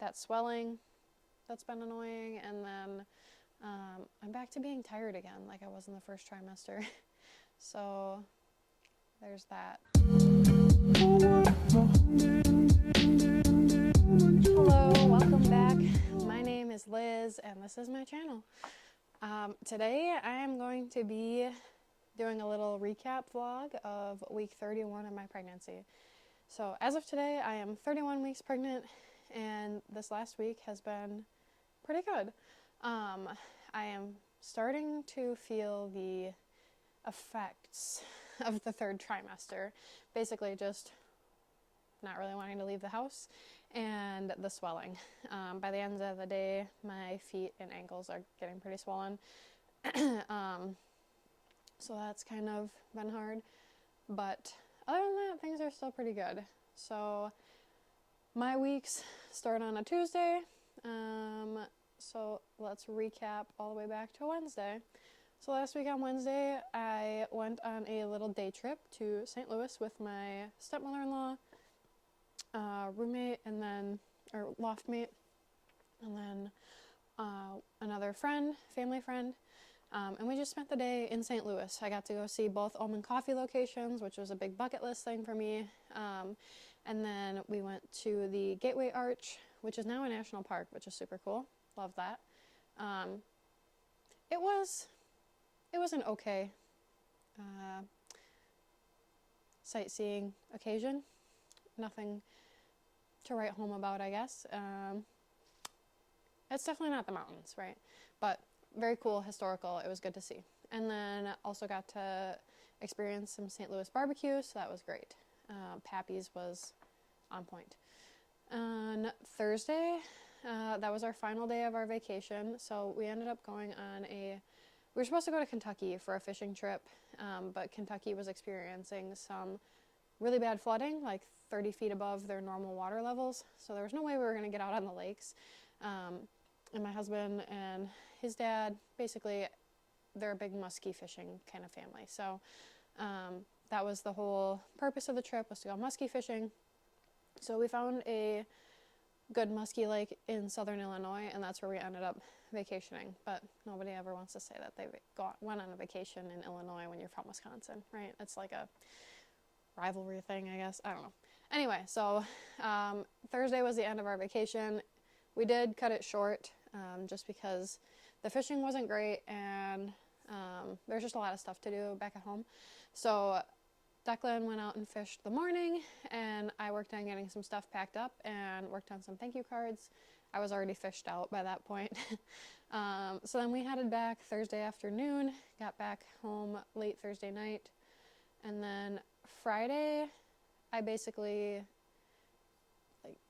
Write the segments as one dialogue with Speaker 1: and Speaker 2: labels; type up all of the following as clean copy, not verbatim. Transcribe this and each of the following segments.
Speaker 1: that swelling that's been annoying, and then I'm back to being tired again like I was in the first trimester. So there's that. Hello, welcome back. My name is Liz and this is my channel. Today I am going to be doing a little recap vlog of week 31 of my pregnancy. So as of today, I am 31 weeks pregnant, and this last week has been pretty good. I am starting to feel the effects of the third trimester. Basically just not really wanting to leave the house and the swelling. By the end of the day, my feet and ankles are getting pretty swollen. So that's kind of been hard. But other than that, things are still pretty good. So my weeks start on a Tuesday. So let's recap all the way back to Wednesday. So last week on Wednesday, I went on a little day trip to St. Louis with my stepmother-in-law, roommate, and then, or loft mate, and then another friend, family friend. And we just spent the day in St. Louis. I got to go see both Almond Coffee locations, which was a big bucket list thing for me. And then we went to the Gateway Arch, which is now a national park, which is super cool. Love that. It was an okay sightseeing occasion. Nothing to write home about, I guess. It's definitely not the mountains, right? But very cool, historical. It was good to see. And then also got to experience some St. Louis barbecue, so that was great. Pappy's was on point. On Thursday, that was our final day of our vacation, so we ended up going on we were supposed to go to Kentucky for a fishing trip, but Kentucky was experiencing some really bad flooding, like 30 feet above their normal water levels, so there was no way we were going to get out on the lakes. And my husband and his dad, basically, they're a big muskie fishing kind of family. So that was the whole purpose of the trip, was to go muskie fishing. So we found a good muskie lake in southern Illinois, and that's where we ended up vacationing. But nobody ever wants to say that they went on a vacation in Illinois when you're from Wisconsin, right? It's like a rivalry thing, I guess. I don't know. Anyway, so Thursday was the end of our vacation. We did cut it short just because the fishing wasn't great, and there's just a lot of stuff to do back at home. So Declan went out and fished the morning, and I worked on getting some stuff packed up and worked on some thank you cards. I was already fished out by that point. So then we headed back Thursday afternoon, got back home late Thursday night, and then Friday I basically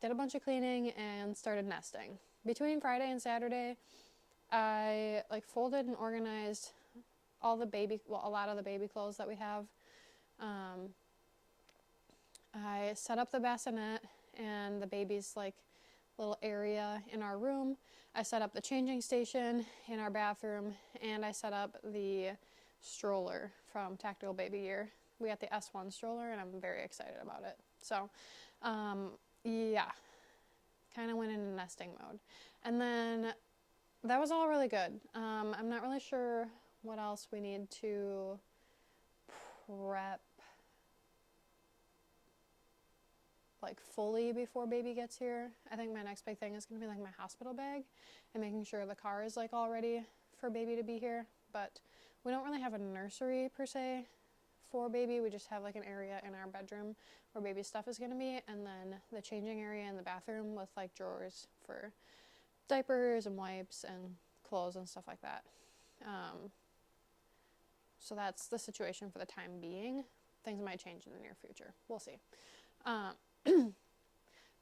Speaker 1: did a bunch of cleaning and started nesting. Between Friday and Saturday, I folded and organized a lot of the baby clothes that we have. I set up the bassinet and the baby's little area in our room. I set up the changing station in our bathroom, and I set up the stroller from Tactical Baby Gear. We got the S1 stroller, and I'm very excited about it. So, yeah, kind of went into nesting mode. And then that was all really good. I'm not really sure what else we need to prep fully before baby gets here. I think my next big thing is going to be my hospital bag and making sure the car is all ready for baby to be here. But we don't really have a nursery per se for baby. We just have an area in our bedroom where baby stuff is going to be, and then the changing area in the bathroom with drawers for diapers and wipes and clothes and stuff like that. So that's the situation for the time being. Things might change in the near future. We'll see.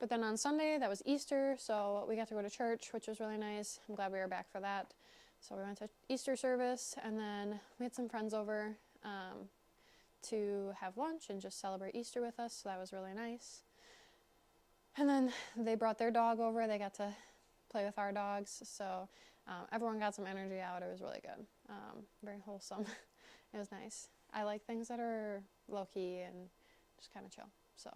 Speaker 1: But then on Sunday, that was Easter, so we got to go to church, which was really nice. I'm glad we were back for that. So we went to Easter service, and then we had some friends over to have lunch and just celebrate Easter with us, so that was really nice. And then they brought their dog over. They got to play with our dogs, so everyone got some energy out. It was really good. Very wholesome. It was nice. I like things that are low-key and just kind of chill. So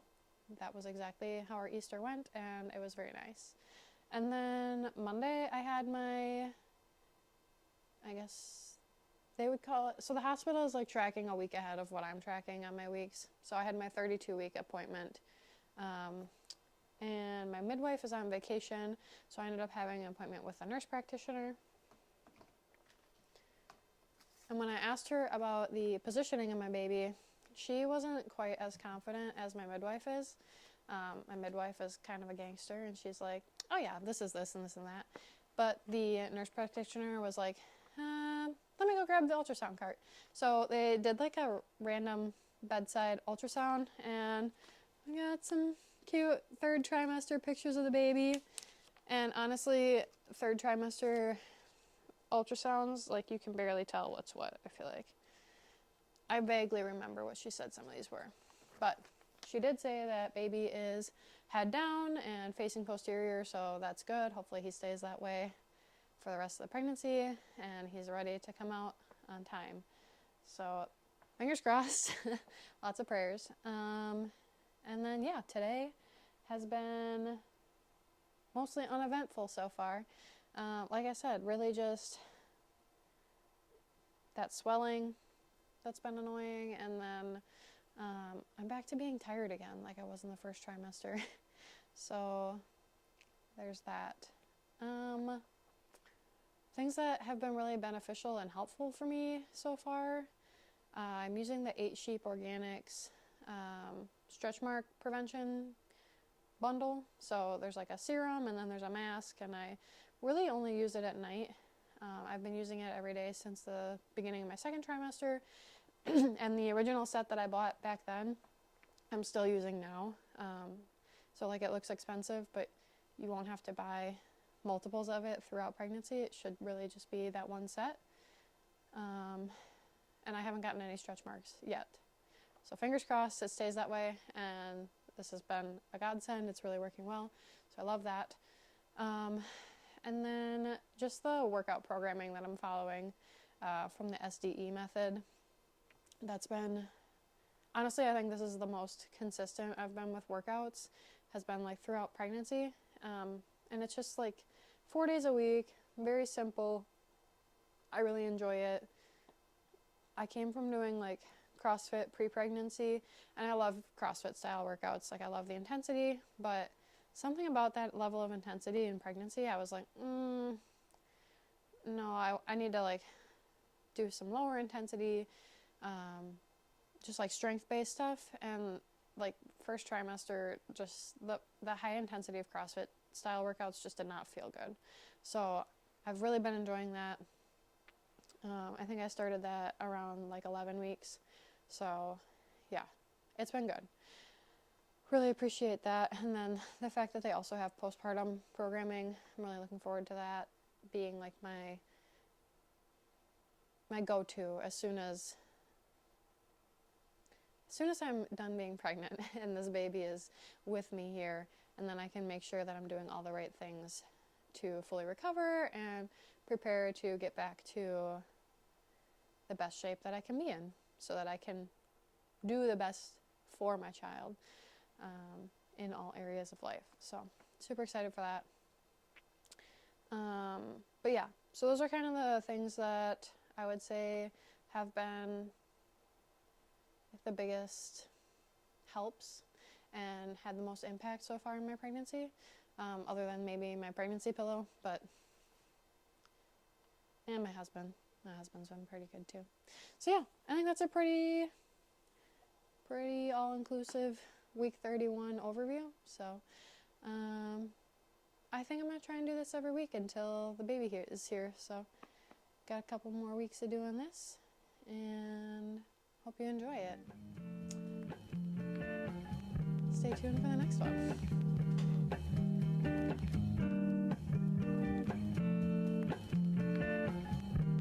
Speaker 1: that was exactly how our Easter went, and it was very nice. And then Monday I had my, I guess they would call it, so the hospital is like tracking a week ahead of what I'm tracking on my weeks. So I had my 32-week appointment. And my midwife is on vacation, so I ended up having an appointment with a nurse practitioner. And when I asked her about the positioning of my baby, she wasn't quite as confident as my midwife is. My midwife is kind of a gangster, and she's like, oh yeah, this is this and this and that. But the nurse practitioner was like, let me go grab the ultrasound cart. So they did like a random bedside ultrasound, and I got some cute third trimester pictures of the baby. And honestly, third trimester ultrasounds, like, you can barely tell what's what, I feel like. I vaguely remember what she said some of these were. But she did say that baby is head down and facing posterior, so that's good. Hopefully he stays that way for the rest of the pregnancy, and he's ready to come out on time. So fingers crossed. Lots of prayers. And then, yeah, today has been mostly uneventful so far. Like I said, really just that swelling that's been annoying, and then I'm back to being tired again like I was in the first trimester. So there's that. Things that have been really beneficial and helpful for me so far. I'm using the 8 Sheep Organics stretch mark prevention bundle. So there's like a serum, and then there's a mask, and I really only use it at night. I've been using it every day since the beginning of my second trimester, and the original set that I bought back then, I'm still using now. So like, it looks expensive, but you won't have to buy multiples of it throughout pregnancy. It should really just be that one set. And I haven't gotten any stretch marks yet. So fingers crossed it stays that way, and this has been a godsend. It's really working well, so I love that. And then just the workout programming that I'm following from the SDE method. That's been, honestly, I think this is the most consistent I've been with workouts, has been like throughout pregnancy. And it's just like 4 days a week, very simple. I really enjoy it. I came from doing like CrossFit pre-pregnancy, and I love CrossFit style workouts. Like, I love the intensity, but something about that level of intensity in pregnancy, I was like, no, I need to like do some lower intensity, just like strength-based stuff. And like first trimester, just the high intensity of CrossFit style workouts just did not feel good. So I've really been enjoying that. I think I started that around like 11 weeks. So yeah, it's been good. Really appreciate that. And then the fact that they also have postpartum programming, I'm really looking forward to that being like my go-to as soon as I'm done being pregnant and this baby is with me here, and then I can make sure that I'm doing all the right things to fully recover and prepare to get back to the best shape that I can be in, so that I can do the best for my child in all areas of life. So super excited for that. But yeah, so those are kind of the things that I would say have been the biggest helps and had the most impact so far in my pregnancy, other than maybe my pregnancy pillow, and my husband. My husband's been pretty good too. So yeah, I think that's a pretty all-inclusive week 31 overview. So I think I'm going to try and do this every week until the baby is here. So got a couple more weeks of doing this, and hope you enjoy it. Stay tuned for the next one.